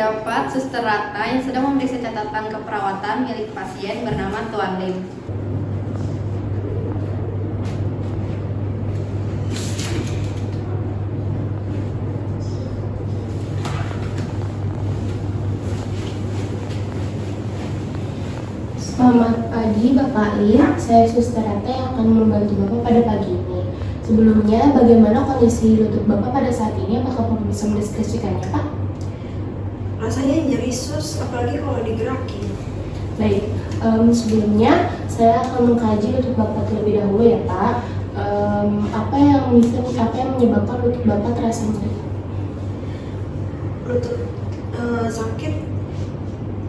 terdapat Suster Ratna yang sedang memeriksa catatan keperawatan milik pasien bernama Tuan Lim. Selamat pagi Bapak Lim, saya Suster Ratna yang akan membantu Bapak pada pagi ini. Sebelumnya, bagaimana kondisi lutut Bapak pada saat ini? Apakah Bapak bisa mendeskripsikannya, Pak? Rasanya nyeri sus, apalagi kalau digerakin. Baik, sebelumnya saya akan mengkaji lutut Bapak terlebih dahulu ya Pak. Apa yang menyebabkan lutut Bapak terasa nyeri? Lutut sakit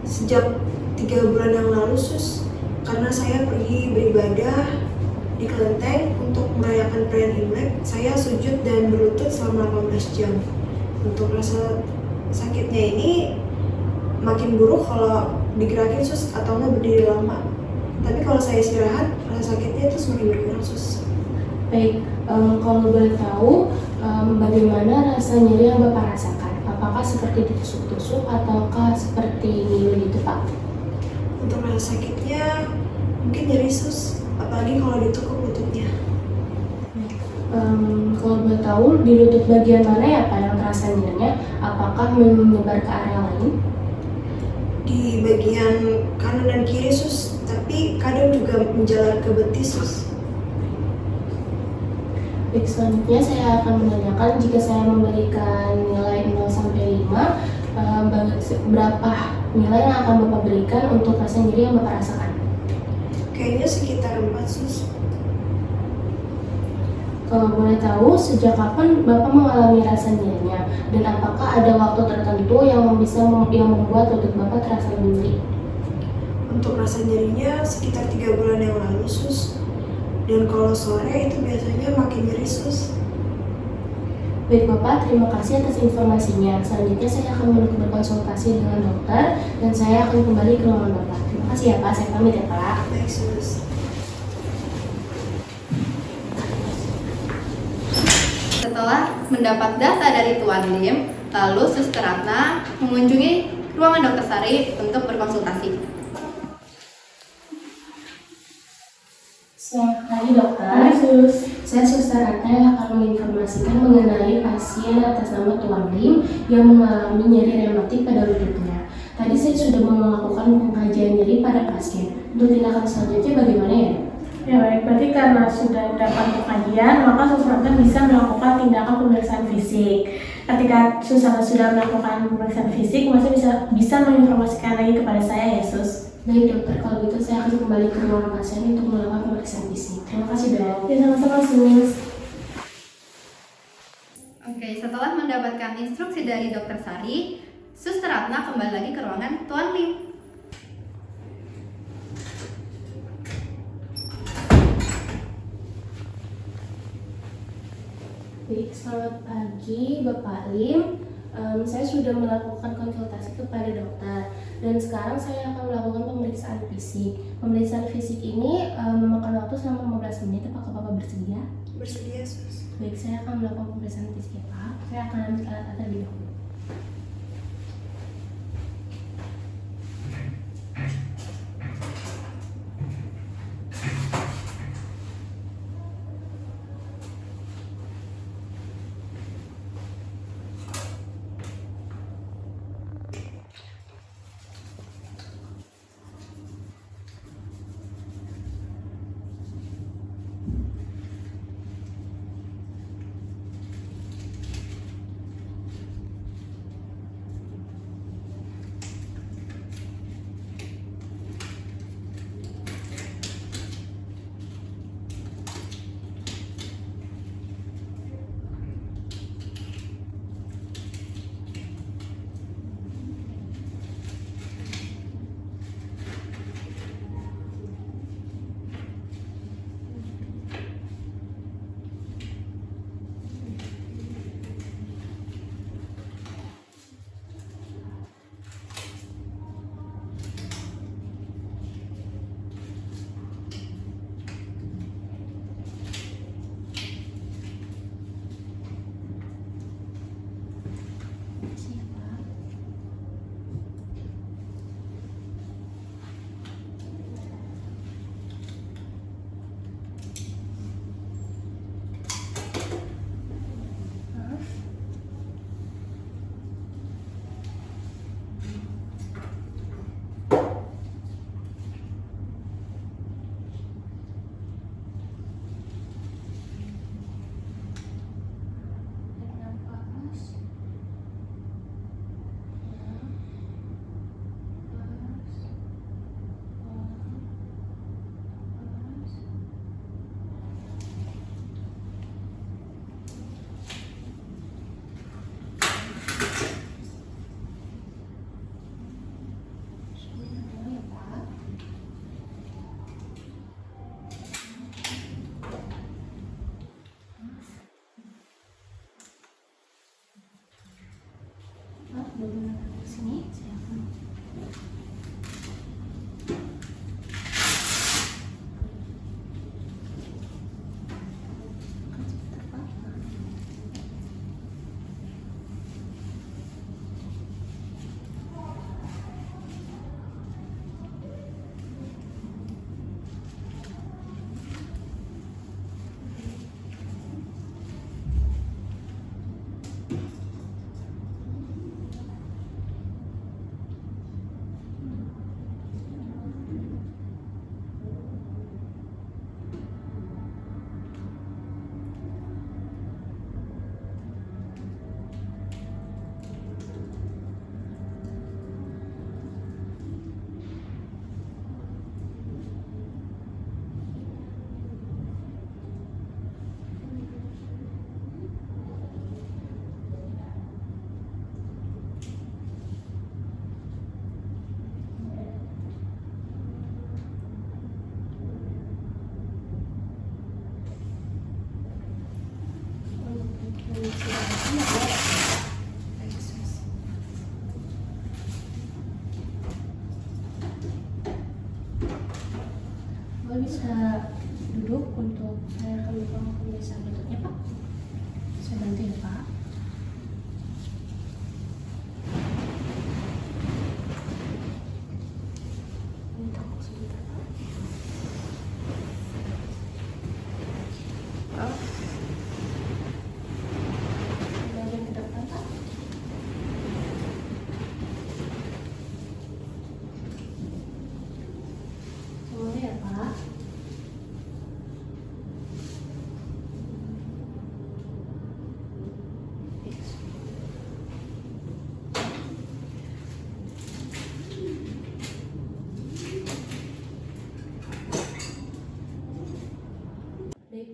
sejak 3 bulan yang lalu sus, karena saya pergi beribadah di kelenteng untuk merayakan perayaan Imlek. Saya sujud dan berlutut selama 18 jam. Untuk rasa sakitnya ini makin buruk kalau digerakin sus atau nggak berdiri lama. Tapi kalau saya istirahat, rasa sakitnya itu semakin berkurang sus. Baik, kalau boleh tahu bagaimana rasa nyeri yang Bapak rasakan? Apakah seperti ditusuk-tusuk ataukah seperti ngilu gitu Pak? Untuk rasa sakitnya mungkin nyeri sus, apalagi kalau ditekuk lututnya. Kalau boleh tahu di lutut bagian mana ya Pak yang terasa nyerinya? Apakah menyebar ke area lain? Di bagian kanan dan kiri sus, tapi kadang juga menjalar ke betis sus. Baik, selanjutnya saya akan menanyakan jika saya memberikan nilai 0 sampai 5, berapa nilai yang akan Bapak berikan untuk rasa nyeri yang Bapak rasakan? Kayaknya sekitar 4 sus. Kalau boleh tahu, sejak kapan Bapak mengalami rasa nyerinya? Dan apakah ada waktu tertentu yang membuat lutut Bapak terasa lebih nyeri? Untuk rasa nyerinya sekitar 3 bulan yang lalu sus. Dan kalau sore itu biasanya makin nyeri sus. Baik Bapak, terima kasih atas informasinya. Selanjutnya saya akan menuju berkonsultasi dengan dokter dan saya akan kembali ke ruangan Bapak. Terima kasih ya Pak, saya pamit ya Pak. Baik sus. Setelah mendapat data dari Tuan Lim, lalu Suster Ratna mengunjungi ruangan Dokter Sari untuk berkonsultasi. Selamat pagi dokter. Saya Suster Ratna yang akan menginformasikan mengenai pasien atas nama Tuan Lim yang mengalami nyeri rematik pada lututnya. Tadi saya sudah melakukan pengkajian nyeri pada pasien. Untuk tindakan selanjutnya bagaimana ya? Ya baik, berarti karena sudah dapat pengkajian, maka seseorang bisa melakukan tindakan pemeriksaan fisik. Ketika seseorang sudah melakukan pemeriksaan fisik, masih bisa menginformasikan lagi kepada saya ya sus. Baik dokter, kalau gitu saya akan kembali ke ruangan pasien untuk melakukan pemeriksaan fisik. Terima kasih dok. Ya sama-sama sus. Oke, setelah mendapatkan instruksi dari Dokter Sari, Suster Ratna kembali lagi ke ruangan Tuan Lim. Baik, selamat pagi Bapak Lim. Saya sudah melakukan konsultasi kepada dokter dan sekarang saya akan melakukan pemeriksaan fisik. Pemeriksaan fisik ini memakan waktu selama 15 menit. Apakah Bapak bersedia? Bersedia sus. Baik, saya akan melakukan pemeriksaan fisik ya Pak. Saya akan ambil alat terlebih dahulu.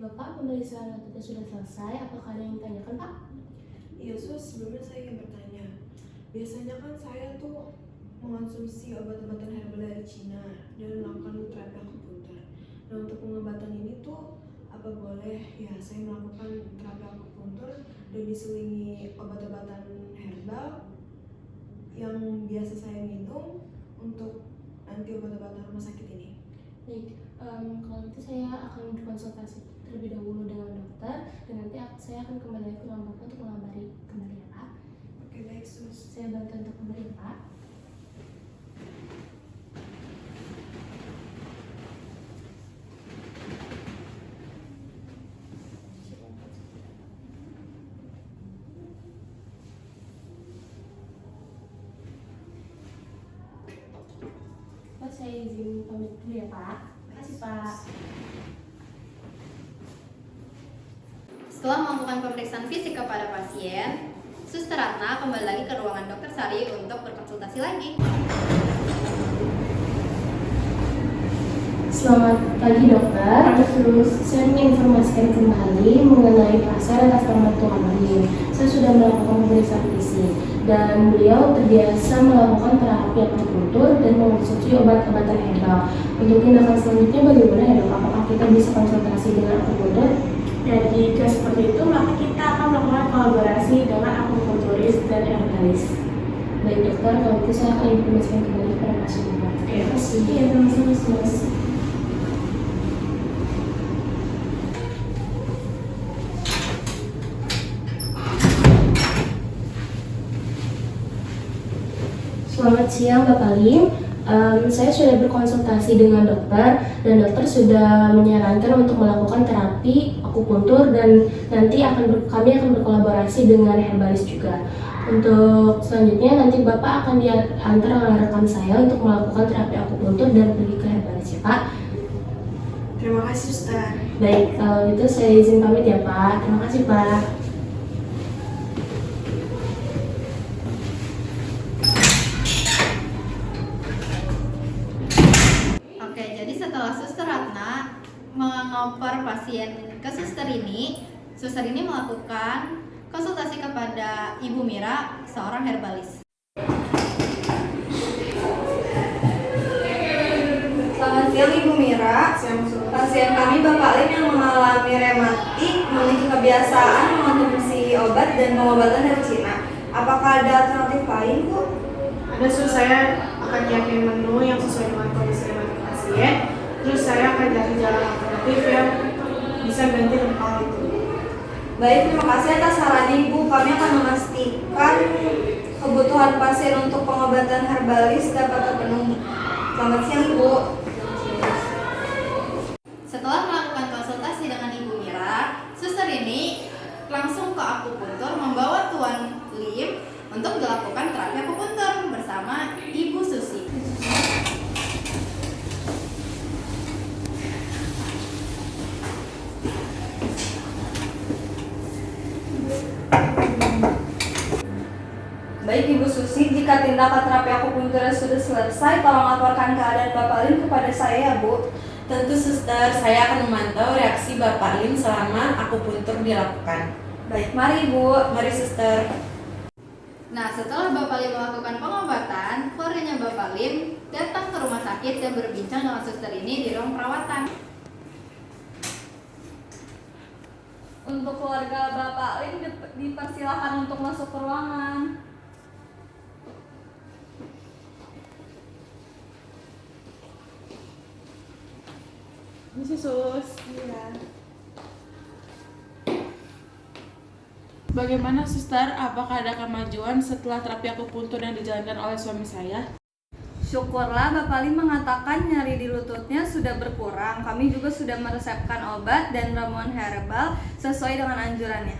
Bapak, pemeriksaan obatnya sudah selesai. Apakah ada yang ditanyakan, Pak? Iya sus, sebelumnya saya ingin bertanya. Biasanya kan saya tuh mengonsumsi obat-obatan herbal dari Cina dan melakukan terapi akupuntur. Nah untuk pengobatan ini tuh apa boleh ya saya melakukan terapi akupuntur dan diselingi obat-obatan herbal yang biasa saya minum untuk nanti obat-obatan rumah sakit ini? Baik, kalau itu saya akan berkonsultasi terlebih dahulu dengan dokter dan nanti saya akan kembali ke ruang Bapak untuk mengabari kembali ya Pak. Oke baik sus. Saya bantu untuk kembali ya Pak. Pak, saya izin pamit dulu ya Pak. Terima kasih Pak. Setelah melakukan pemeriksaan fisik kepada pasien, Suster Ratna kembali lagi ke ruangan Dokter Sari untuk berkonsultasi lagi. Selamat pagi dokter. Terus saya ingin informasikan kembali mengenai pasien atas nama Tuan Lim. Saya sudah melakukan pemeriksaan fisik dan beliau terbiasa melakukan terapi akupuntur dan mengonsumsi obat-obatan herbal. Untuk tindakan selanjutnya bagaimana ya dok? Apakah kita bisa konsultasi dengan akupuntur? Dan jika seperti itu, maka kita akan melakukan kolaborasi dengan akupunturis dan herbalis. Baik dokter, kalau itu saya akan informasikan kembali kepada pasien dokter. Terima kasih. Iya, sama-sama Sus. Selamat siang Bapak Lim. Saya sudah berkonsultasi dengan dokter dan dokter sudah menyarankan untuk melakukan terapi akupuntur dan nanti kami akan berkolaborasi dengan herbalis juga. Untuk selanjutnya nanti Bapak akan diantar oleh rekan saya untuk melakukan terapi akupuntur dan pergi ke herbalis ya Pak. Terima kasih suster. Baik, kalau itu saya izin pamit ya Pak. Terima kasih Pak. Oke, jadi setelah Suster Ratna mengoper pasien ke suster ini melakukan konsultasi kepada Ibu Mira, seorang herbalis. Selamat siang Ibu Mira. Pasien kami Bapak Lim yang mengalami rematik memiliki kebiasaan mengonsumsi obat dan pengobatan dari Cina. Apakah ada alternatif lain, Bu? Ada sus, saya akan nyiapin menu yang sesuai dengan kondisi rematik pasien. Terus saya akan cari jalan alternatif yang bisa ganti rempah itu. Baik, terima kasih atas saran Ibu. Kami akan memastikan kebutuhan pasien untuk pengobatan herbalis dapat terpenuhi. Selamat siang Ibu. Setelah melakukan konsultasi dengan Ibu Mira, suster ini langsung ke akupuntur membawa Tuan Lim untuk dilakukan terapi akupuntur bersama Ibu Susi. Baik Ibu Susi, jika tindakan terapi akupuntur sudah selesai, tolong laporkan keadaan Bapak Lim kepada saya ya Bu. Tentu suster, saya akan memantau reaksi Bapak Lim selama akupuntur dilakukan. Baik, mari Bu. Mari suster. Nah, setelah Bapak Lim melakukan pengobatan, keluarganya Bapak Lim datang ke rumah sakit dan berbincang dengan suster ini di ruang perawatan. Untuk keluarga Bapak Lim dipersilahkan untuk masuk ke ruangan. Ini sih sus. Iya. Bagaimana suster, apakah ada kemajuan setelah terapi akupuntur yang dijalankan oleh suami saya? Syukurlah Bapak Lim mengatakan nyari di lututnya sudah berkurang. Kami juga sudah meresepkan obat dan ramuan herbal sesuai dengan anjurannya.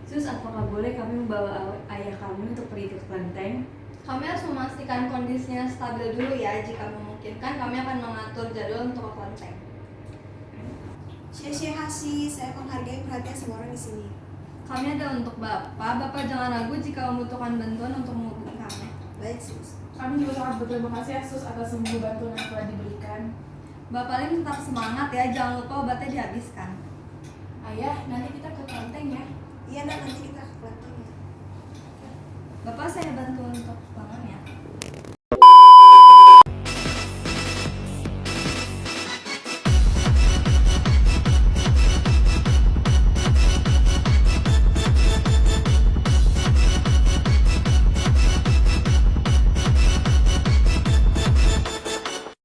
Sus, apakah boleh kami membawa ayah kami untuk pergi ke kelenteng? Kami harus memastikan kondisinya stabil dulu ya. Jika memungkinkan, kami akan mengatur jadwal untuk ke kelenteng. Syekh Hasi, saya menghargai perhatian semua orang di sini. Kami ada untuk Bapak. Bapak jangan ragu jika membutuhkan bantuan untuk menghubungi kami. Baik sus. Kami juga sangat berterima kasih ya sus atas semua bantuan yang telah diberikan. Bapak Lim tetap semangat ya, jangan lupa obatnya dihabiskan. Ayah, nanti kita ke kelenteng ya. Iya nak, nanti kita ke kelenteng ya. Bapak saya bantu untuk bangun ya.